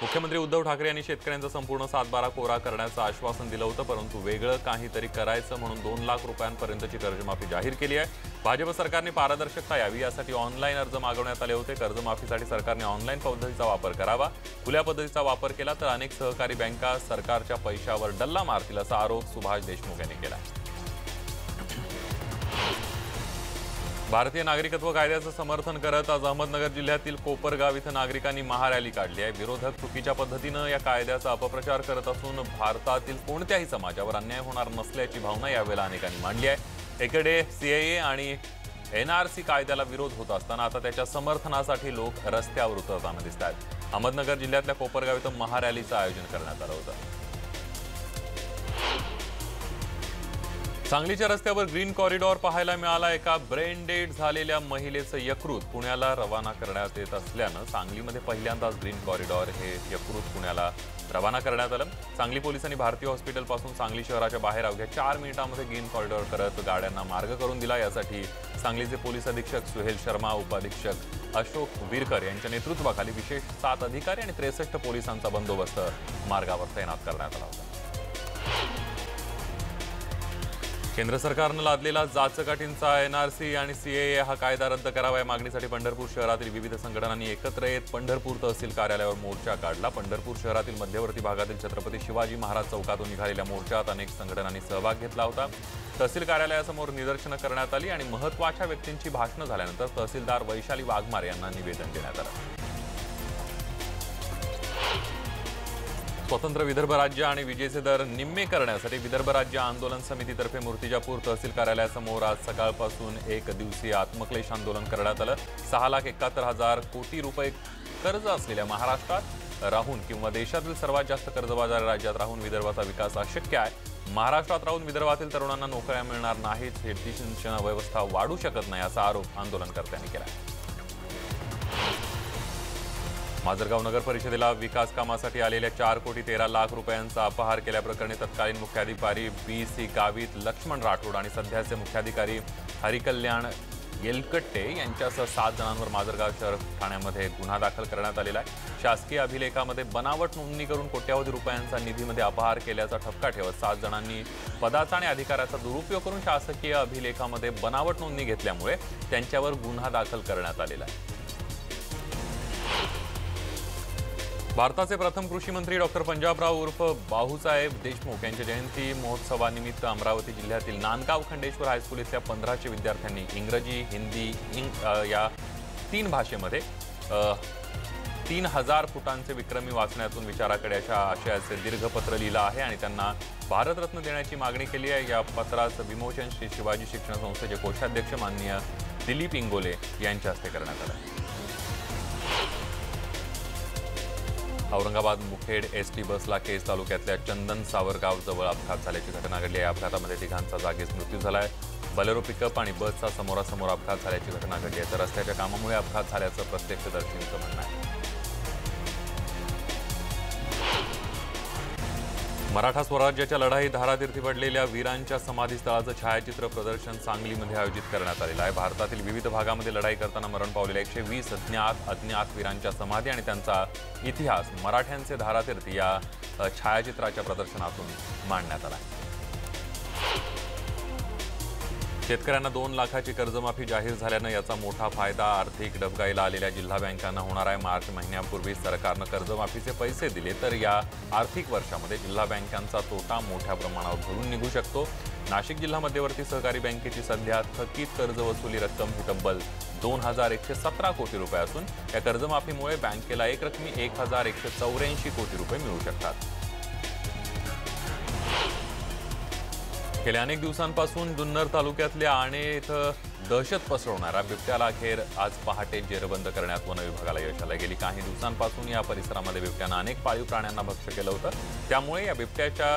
मुख्यमंत्री उद्धव ठाकरे यांनी शेतकऱ्यांचा संपूर्ण सातबारा कोरा करण्याचं आश्वासन दिलं होतं, परंतु वेगळं काहीतरी करायचं म्हणून 2 लाख रुपयांपर्यंतची कर्जमाफी जाहीर केली आहे। भाजप सरकारने पारदर्शकता यावी यासाठी ऑनलाईन अर्ज मागवण्यात आले होते। कर्जमाफीसाठी सरकारने ऑनलाईन पद्धतीचा वापर करावा। खुल्या पद्धतीचा वापर केला तर अनेक सहकारी बँका सरकारच्या पैशावर डल्ला मारतील असा आरोप सुभाष देशमुख यांनी केला। भारतीय नागरिकत्व कायद्याचं समर्थन करत आज अहमदनगर जिल्ह्यातील कोपरगाव इथं नागरिकांनी महारॅली काढली आहे। विरोधक चुकीच्या पद्धतीनं या कायद्याचा अपप्रचार करत असून भारतातील कोणत्याही समाजावर अन्याय होणार नसल्याची भावना यावेळेला अनेकांनी मांडली आहे। एकडे सीएए आणि एनआरसी कायद्याला विरोध होत असताना आता त्याच्या समर्थनासाठी लोक रस्त्यावर उतरताना दिसत आहेत। अहमदनगर जिल्ह्यातल्या कोपरगाव इथं महारॅलीचं आयोजन करण्यात आलं होतं। सांगलीच्या रस्त्यावर ग्रीन कॉरिडॉर पाहायला मिळाला। एका ब्रेन डेड झालेल्या महिलेचं यकृत पुण्याला रवाना करण्यात येत असल्यानं सांगलीमध्ये पहिल्यांदाच ग्रीन कॉरिडॉर हे यकृत पुण्याला रवाना करण्यात आलं। सांगली पोलिसांनी भारतीय हॉस्पिटलपासून सांगली शहराच्या बाहेर अवघ्या 4 मिनिटांमध्ये ग्रीन कॉरिडॉर करत गाड्यांना मार्ग करून दिला। यासाठी सांगलीचे पोलीस अधीक्षक सुहेल शर्मा, उपाधीक्षक अशोक विरकर यांच्या नेतृत्वाखाली विशेष 7 अधिकारी आणि 63 पोलिसांचा बंदोबस्त मार्गावर तैनात करण्यात आला होता। केंद्र सरकारनं लादलेला जाचकाठींचा एनआरसी आणि सीएए हा कायदा रद्द करावा या मागणीसाठी पंढरपूर शहरातील विविध संघटनांनी एकत्र येत पंढरपूर तहसील कार्यालयावर मोर्चा काढला। पंढरपूर शहरातील मध्यवर्ती भागातील छत्रपती शिवाजी महाराज चौकातून निघालेल्या मोर्चात अनेक संघटनांनी सहभाग घेतला होता। तहसील कार्यालयासमोर निदर्शनं करण्यात आली आणि महत्त्वाच्या व्यक्तींची भाषणं झाल्यानंतर तहसीलदार वैशाली वाघमारे यांना निवेदन देण्यात आलं। स्वतंत्र विदर्भ राज्य आणि विजेचे दर निम्मे करण्यासाठी विदर्भ राज्य आंदोलन समितीतर्फे मूर्तिजापूर तहसील कार्यालयासमोर आज सकाळपासून 1 दिवसीय आत्मक्लेश आंदोलन करण्यात आलं। 6,71,000 कोटी रुपये कर्ज असलेल्या महाराष्ट्रात राहून किंवा देशातील सर्वात जास्त कर्जबाजारी राज्यात राहून विदर्भाचा विकास अशक्य आहे। महाराष्ट्रात राहून विदर्भातील तरुणांना नोकऱ्या मिळणार नाहीत, शेती सिंचन व्यवस्था वाढू शकत नाही असा आरोप आंदोलनकर्त्यांनी केला। माजलगाव नगर परिषदेला विकास कामासाठी आलेल्या 4,13,00,000 रुपयांचा अपहार केल्याप्रकरणी तत्कालीन मुख्याधिकारी BC गावित, लक्ष्मण राठोड आणि सध्याचे मुख्याधिकारी हरिकल्याण येलकट्टे यांच्यासह 7 जणांवर माजलगाव शहर ठाण्यामध्ये गुन्हा दाखल करण्यात आलेला आहे। शासकीय अभिलेखामध्ये बनावट नोंदणी करून कोट्यावधी रुपयांचा निधीमध्ये अपहार केल्याचा ठपका ठेवत 7 जणांनी पदाचा आणि अधिकाराचा दुरुपयोग करून शासकीय अभिलेखामध्ये बनावट नोंदणी घेतल्यामुळे त्यांच्यावर गुन्हा दाखल करण्यात आलेला आहे। भारताचे प्रथम कृषी मंत्री डॉक्टर पंजाबराव उर्फ बाहूसाहेब देशमुख यांच्या जयंती महोत्सवानिमित्त अमरावती जिल्ह्यातील नांदगाव खंडेश्वर हायस्कूल इथल्या 1500 विद्यार्थ्यांनी इंग्रजी, हिंदी, या 3 भाषेमध्ये 3000 फुटांचे विक्रमी वाचण्यातून विचाराकडे अशा आशयाचे दीर्घ पत्र लिहिलं आहे आणि त्यांना भारतरत्न देण्याची मागणी केली आहे। या पत्राचं विमोचन श्री शिवाजी शिक्षण संस्थेचे कोषाध्यक्ष माननीय दिलीप इंगोले यांच्या हस्ते करण्यात आलं। औरंगाबाद मुखेड एसटी बसला केज तालुक्यातल्या चंदन सावरगाव जवळ अपघात झाल्याची घटना घडली आहे। या अपघातामध्ये 3घांचा जागीच मृत्यू झाला आहे। बलेरो पिकअप आणि बसचा समोरासमोर अपघात झाल्याची घटना घडली आहे, तर रस्त्याच्या कामामुळे अपघात झाल्याचं प्रत्यक्षदर्शींचं म्हणणं आहे। मराठा स्वराज्याच्या लढाईत धारातीर्थी पडलेल्या वीरांच्या समाधीस्थळाचं छायाचित्र प्रदर्शन सांगलीमध्ये आयोजित करण्यात आलेलं आहे। भारतातील विविध भागामध्ये लढाई करताना मरण पावलेल्या 120 अज्ञात वीरांच्या समाधी आणि त्यांचा इतिहास मराठ्यांचे धारातीर्थी या छायाचित्राच्या प्रदर्शनातून मांडण्यात आला आहे। शेतकऱ्यांना 2 लाखाची कर्जमाफी जाहीर झाल्यानं याचा मोठा फायदा आर्थिक डबघाईला आलेल्या जिल्हा बँकांना होणार आहे। मार्च महिन्यापूर्वी सरकारनं कर्जमाफीचे पैसे दिले तर या आर्थिक वर्षामध्ये जिल्हा बँकांचा तोटा मोठ्या प्रमाणावर भरून निघू शकतो। नाशिक जिल्हा मध्यवर्ती सहकारी बँकेची सध्या थकीत कर्ज वसुली रक्कम ही तब्बल 2,117 कोटी रुपये असून या कर्जमाफीमुळे बँकेला एकरकमी 1,184 कोटी रुपये मिळू शकतात। गेल्या अनेक दिवसांपासून जुन्नर तालुक्यातल्या आणे इथं दहशत पसरवणाऱ्या बिबट्याला अखेर आज पहाटे जेरबंद करण्यात वन विभागाला यश आलं। गेली काही दिवसांपासून या परिसरामध्ये बिबट्यानं अनेक पाळीव प्राण्यांना भक्ष्य केलं होतं, त्यामुळे या बिबट्याच्या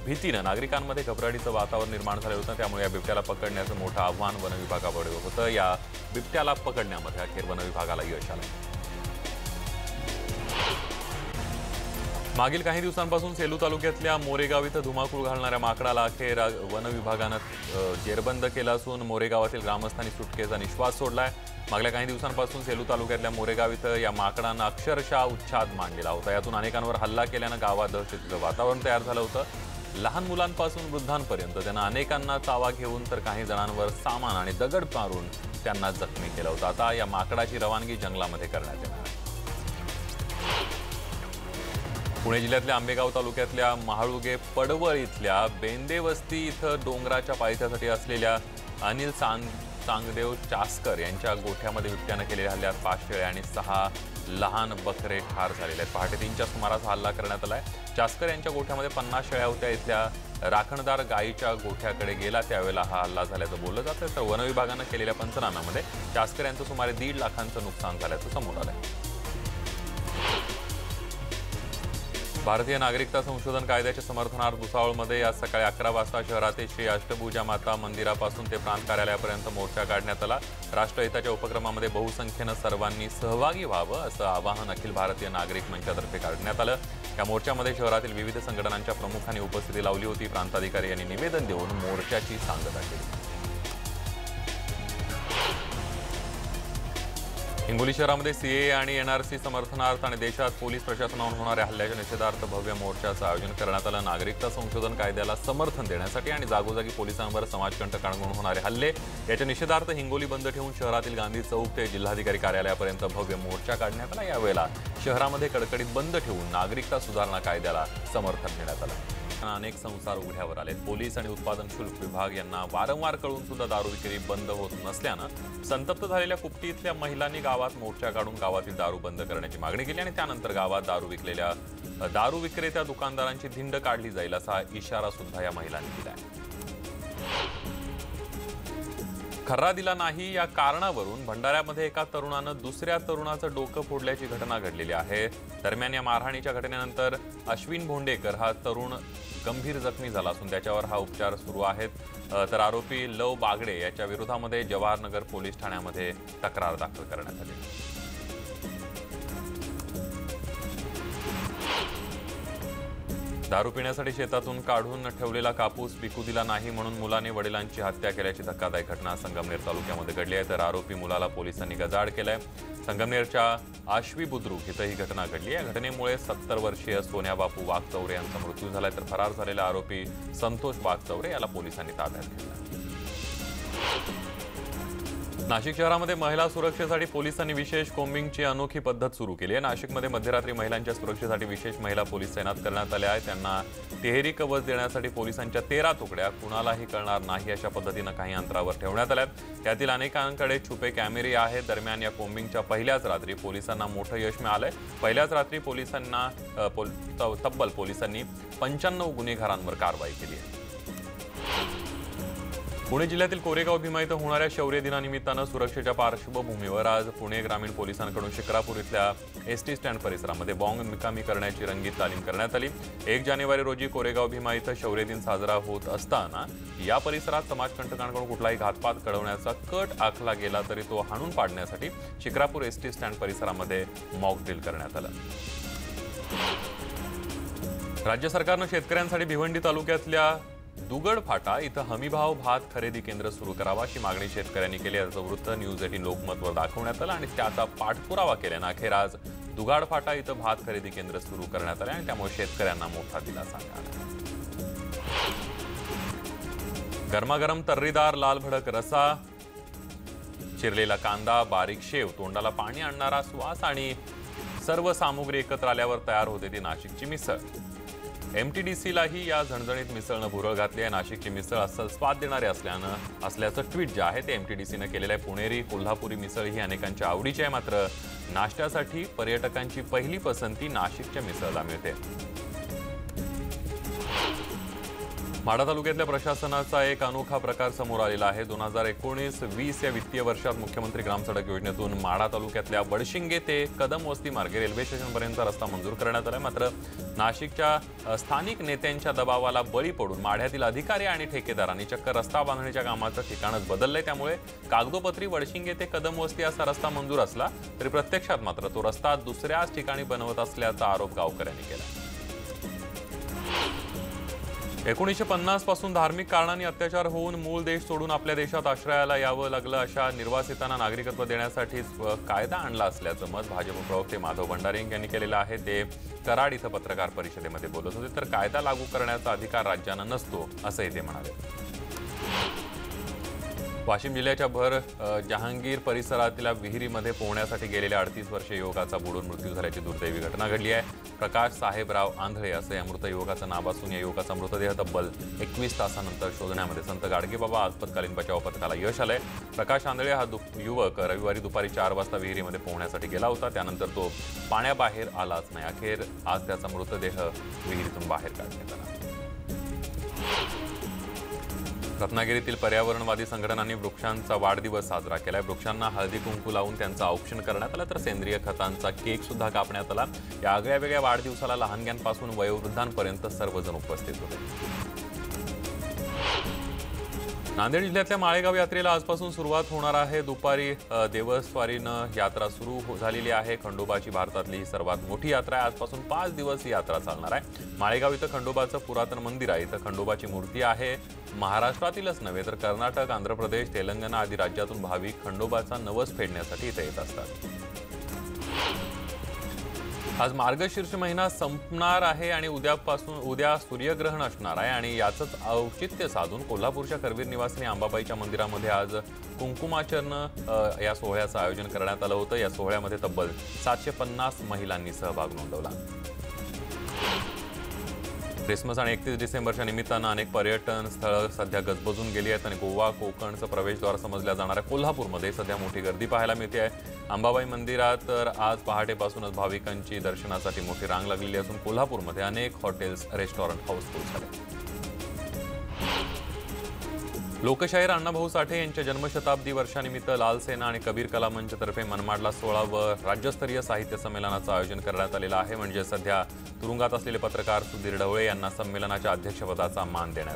भीतीनं नागरिकांमध्ये घबराटीचं वातावरण निर्माण झालं होतं। त्यामुळे या बिबट्याला पकडण्याचं मोठं आव्हान वन विभागापुढे होतं। या बिबट्याला पकडण्यामध्ये अखेर वन विभागाला यश आलं। मागील काही दिवसांपासून सेलू तालुक्यातल्या मोरेगाव इथं धुमाकूळ घालणाऱ्या माकडाला अखेर वन विभागानं जेरबंद केलं असून मोरेगावातील ग्रामस्थांनी सुटकेचा निश्वास सोडलाय। मागल्या काही दिवसांपासून सेलू तालुक्यातल्या मोरेगाव इथं या माकडांना अक्षरशः उच्छाद मांडलेला होता। यातून अनेकांवर हल्ला केल्यानं गावात दहशतीचं वातावरण तयार झालं होतं। लहान मुलांपासून वृद्धांपर्यंत त्यांना अनेकांना चावा घेऊन तर काही जणांवर सामान आणि दगड मारून त्यांना जखमी केलं होतं। आता या माकडाची रवानगी जंगलामध्ये करण्यात येणार आहे। पुणे जिल्ह्यातल्या आंबेगाव तालुक्यातल्या महाळुगे पडवळ इथल्या बेंदेवस्ती इथं डोंगराच्या पायथ्यासाठी असलेल्या अनिल चांगदेव चास्कर यांच्या गोठ्यामध्ये बिबट्यानं केलेल्या हल्ल्यात 5 शेळ्या आणि 6 लहान बकरे ठार झालेले आहेत। पहाटे 3च्या सुमारास हल्ला करण्यात आलाय। चास्कर यांच्या गोठ्यामध्ये 50 शेळ्या होत्या। इथल्या राखणदार गायीच्या गोठ्याकडे गेला त्यावेळेला हा हल्ला झाल्याचं बोललं जातं। तर वन विभागानं केलेल्या पंचनाम्यामध्ये चास्कर यांचं सुमारे 1.5 लाखांचं नुकसान झाल्याचं समोर आलंय। भारतीय नागरिकता संशोधन कायद्याच्या समर्थनार्थ भुसावळमध्ये आज सकाळी 11 वाजता शहरातील श्री अष्टभुजा माता मंदिरापासून ते प्रांत कार्यालयापर्यंत मोर्चा काढण्यात आला। राष्ट्रहिताच्या उपक्रमामध्ये बहुसंख्येनं सर्वांनी सहभागी व्हावं असं आवाहन अखिल भारतीय नागरिक मंचातर्फे करण्यात आलं। या मोर्चामध्ये शहरातील विविध संघटनांच्या प्रमुखांनी उपस्थिती लावली होती। प्रांताधिकारी यांनी निवेदन देऊन मोर्चाची सांगता केली। हिंगोली शहरामध्ये सीए आणि एनआरसी समर्थनार्थ आणि देशात पोलीस प्रशासनावर होणाऱ्या हल्ल्याच्या निषेधार्थ भव्य मोर्चाचं आयोजन करण्यात आलं। नागरिकता संशोधन कायद्याला समर्थन देण्यासाठी आणि जागोजागी पोलिसांवर समाजकंटकांकडून होणारे हल्ले याच्या निषेधार्थ हिंगोली बंद ठेवून शहरातील गांधी चौक ते जिल्हाधिकारी कार्यालयापर्यंत भव्य मोर्चा काढण्यात आला। यावेळेला शहरामध्ये कडकडीत बंद ठेवून नागरिकता सुधारणा कायद्याला समर्थन देण्यात आलं। अनेक संसार उघड्यावर आले। पोलीस आणि उत्पादन शुल्क विभाग यांना वारंवार कळून सुद्धा दारू विक्री बंद होत नसल्यानं संतप्त झालेल्या कुपटी इथल्या महिलांनी गावात मोर्चा काढून गावातील दारू बंद करण्याची मागणी केली आणि त्यानंतर गावात दारू विक्रेत्या दुकानदारांची धिंड काढली जाईल असा इशारा सुद्धा या महिलांनी दिला आहे। खर्रा दिला नाही या कारणावरून भंडाऱ्यामध्ये एका तरुणानं दुसऱ्या तरुणाचं डोकं फोडल्याची घटना घडलेली आहे। दरम्यान या मारहाणीच्या घटनेनंतर अश्विन भोंडेकर हा तरुण गंभीर जखमी झाला असून त्याच्यावर हा उपचार सुरू आहेत। तर आरोपी लव बागडे याच्या विरोधामध्ये जवाहरनगर पोलीस ठाण्यामध्ये तक्रार दाखल करण्यात आली। दारू पिण्यासाठी शेतातून काढून ठेवलेला कापूस पिकू दिला नाही म्हणून मुलाने वडिलांची हत्या केल्याची धक्कादायक घटना संगमनेर तालुक्यामध्ये घडली आहे। तर आरोपी मुलाला पोलिसांनी गजाआड केलाय। संगमनेरच्या आश्वी बुद्रुक इथं ही घटना घडली। या घटनेमुळे 70 वर्षीय सोन्या बापू वाघचौरे यांचा मृत्यू झालाय। तर फरार झालेला आरोपी संतोष वाघचौरे याला पोलिसांनी ताब्यात घेतलं। नाशिक शहरामध्ये महिला सुरक्षेसाठी पोलिसांनी विशेष कोम्बिंगची अनोखी पद्धत सुरू केली आहे। नाशिकमध्ये मध्यरात्री महिलांच्या सुरक्षेसाठी विशेष महिला पोलीस तैनात करण्यात आल्या आहेत। त्यांना तिहेरी कवच देण्यासाठी पोलिसांच्या 13 तुकड्या कुणालाही कळणार नाही अशा पद्धतीनं काही अंतरावर ठेवण्यात आल्या। त्यातील अनेकांकडे छुपे कॅमेरे आहेत। दरम्यान या कोम्बिंगच्या पहिल्याच रात्री पोलिसांना मोठं यश मिळालंय। पहिल्याच रात्री तब्बल पोलिसांनी 95 गुन्हेगारांवर कारवाई केली आहे। पुणे जिल्ह्यातील कोरेगाव भीमा इथं होणाऱ्या शौर्य दिनानिमित्तानं सुरक्षेच्या पार्श्वभूमीवर आज पुणे ग्रामीण पोलिसांकडून शिक्रापूर इथल्या एसटी स्टँड परिसरामध्ये बॉम्ब निकामी करण्याची रंगीत तालीम करण्यात आली। 1 जानेवारी रोजी कोरेगाव भीमा इथं शौर्य दिन साजरा होत असताना या परिसरात समाजकंटकांकडून कुठलाही घातपात घडवण्याचा कट आखला गेला तरी तो हाणून पाडण्यासाठी शिक्रापूर एसटी स्टँड परिसरामध्ये मॉक ड्रिल करण्यात आलं। राज्य सरकारनं शेतकऱ्यांसाठी भिवंडी तालुक्यातल्या दुगड फाटा इथं हमीभाव भात खरेदी केंद्र सुरू करावा अशी मागणी शेतकऱ्यांनी केली। याचं वृत्त न्यूज 18 लोकमतवर दाखवण्यात आलं आणि त्याचा पाठपुरावा केल्यानं अखेर आज दुगाड फाटा इथं भात खरेदी केंद्र सुरू करण्यात आले आणि त्यामुळे शेतकऱ्यांना मोठा दिलासा मिळाला। गरमागरम तर्रीदार लाल भडक रसा, चिरलेला कांदा, बारीक शेव, तोंडाला पाणी आणणारा श्वास आणि सर्व सामुग्री एकत्र आल्यावर तयार होते ती नाशिकची मिसळ। एमटीडीसीलाही या झणझणीत मिसळनं भुरळ घातली आहे। नाशिकची मिसळ अस्सल स्वाद देणारे असल्याचं ट्विट जे आहे ते एमटीडीसीनं केलेलं आहे। पुणेरी कोल्हापुरी मिसळ ही अनेकांच्या आवडीची आहे, मात्र नाश्त्यासाठी पर्यटकांची पहिली पसंती नाशिकच्या मिसळला मिळते। माढा तालुक्यातल्या प्रशासनाचा एक अनोखा प्रकार समोर आलेला आहे। 2019-20 या वित्तीय वर्षात मुख्यमंत्री ग्रामसडक योजनेतून माढा तालुक्यातल्या वडशिंगे ते कदम वस्ती मार्गे रेल्वे स्टेशनपर्यंतचा रस्ता मंजूर करण्यात आला। मात्र नाशिकच्या स्थानिक नेत्यांच्या दबावाला बळी पडून माढ्यातील अधिकारी आणि ठेकेदारांनी चक्क रस्ता बांधणीच्या कामाचं ठिकाणच बदललंय। त्यामुळे कागदोपत्री वडशिंगे ते कदम वस्ती असा रस्ता मंजूर असला तरी प्रत्यक्षात मात्र तो रस्ता दुसऱ्याच ठिकाणी बनवत असल्याचा आरोप गावकऱ्यांनी केला। 1950 पासून धार्मिक कारणांनी अत्याचार होऊन मूळ देश सोडून आपल्या देशात आश्रयाला यावं लागलं अशा निर्वासितांना नागरिकत्व देण्यासाठीच कायदा आणला असल्याचं मत भाजप प्रवक्ते माधव भंडारे यांनी केलेलं आहे। ते कराड इथं पत्रकार परिषदेमध्ये बोलत होते। तर कायदा लागू करण्याचा अधिकार राज्यांना नसतो असंही ते म्हणाले। वाशिम जिल्ह्याच्या भर जहांगीर परिसरातील विहिरीमध्ये पोहण्यासाठी गेलेल्या 38 वर्षीय युवकाचा बुडून मृत्यू झाल्याची दुर्दैवी घटना घडली आहे। प्रकाश साहेबराव आंधळे असं या मृत युवकाचं नाव असून या युवकाचा मृतदेह तब्बल 21 तासानंतर शोधण्यामध्ये संत गाडगेबाबा आपत्कालीन बचाव पथकाला यश आलंय। प्रकाश आंधळे हा युवक रविवारी दुपारी 4 वाजता विहिरीमध्ये पोहण्यासाठी गेला होता। त्यानंतर तो पाण्याबाहेर आलाच नाही। अखेर आज त्याचा मृतदेह विहिरीतून बाहेर काढण्यात आला। रत्नागिरीतील पर्यावरणवादी संघटनांनी वृक्षांचा वाढदिवस साजरा केलाय। वृक्षांना हळदी कुंकू लावून त्यांचं औक्षण करण्यात आलं, तर सेंद्रिय खतांचा केक सुद्धा कापण्यात आला। या आगळ्या वेगळ्या वाढदिवसाला लहानग्यांपासून वयोवृद्धांपर्यंत सर्वजण उपस्थित होते। नांदेड जिल्ह्यातल्या माळेगाव यात्रेला आजपासून सुरुवात होणार आहे। दुपारी देवस्वारीनं यात्रा सुरू झालेली आहे। खंडोबाची भारतातली ही सर्वात मोठी यात्रा आहे। आजपासून 5 दिवस ही यात्रा चालणार आहे। माळेगाव इथं खंडोबाचं पुरातन मंदिर आहे। इथं खंडोबाची मूर्ती आहे। महाराष्ट्रातीलच नव्हे तर कर्नाटक, आंध्र प्रदेश, तेलंगणा आदी राज्यातून भाविक खंडोबाचा नवस फेडण्यासाठी इथे येत असतात। आज मार्गशीर्ष महिना संपणार आहे आणि उद्या सूर्यग्रहण असणार आहे आणि याचंच औचित्य साधून कोल्हापूरच्या करवीर निवासिनी अंबाबाईच्या मंदिरामध्ये आज कुंकुमार्चन या सोहळ्याचं आयोजन करण्यात आलं होतं। या सोहळ्यामध्ये तब्बल 750 महिलांनी सहभाग नोंदवला। ख्रिसमस आणि 31 डिसेंबरच्या निमित्तानं अनेक पर्यटन स्थळं सध्या गजबजून गेली आहेत आणि गोवा कोकणचं प्रवेशद्वार समजल्या जाणाऱ्या कोल्हापूरमध्ये सध्या मोठी गर्दी पाहायला मिळते आहे। अंबाबाई मंदिरात तर आज पहाटेपासूनच भाविकांची दर्शनासाठी मोठी रांग लागलेली असून कोल्हापूरमध्ये अनेक हॉटेल्स, रेस्टॉरंट हाऊसफुल झाले। लोकशाहीर अण्णाभाऊ साठे यांच्या जन्मशताब्दी वर्षानिमित्त लाल सेना आणि कबीर कला मंचतर्फे मनमाडला 16व राज्यस्तरीय साहित्य संमेलनाचं आयोजन करण्यात आलेलं आहे। म्हणजे सध्या तुरुंगात असलेले पत्रकार सुधीर ढवळे यांना संमेलनाच्या अध्यक्षपदाचा मान देण्यात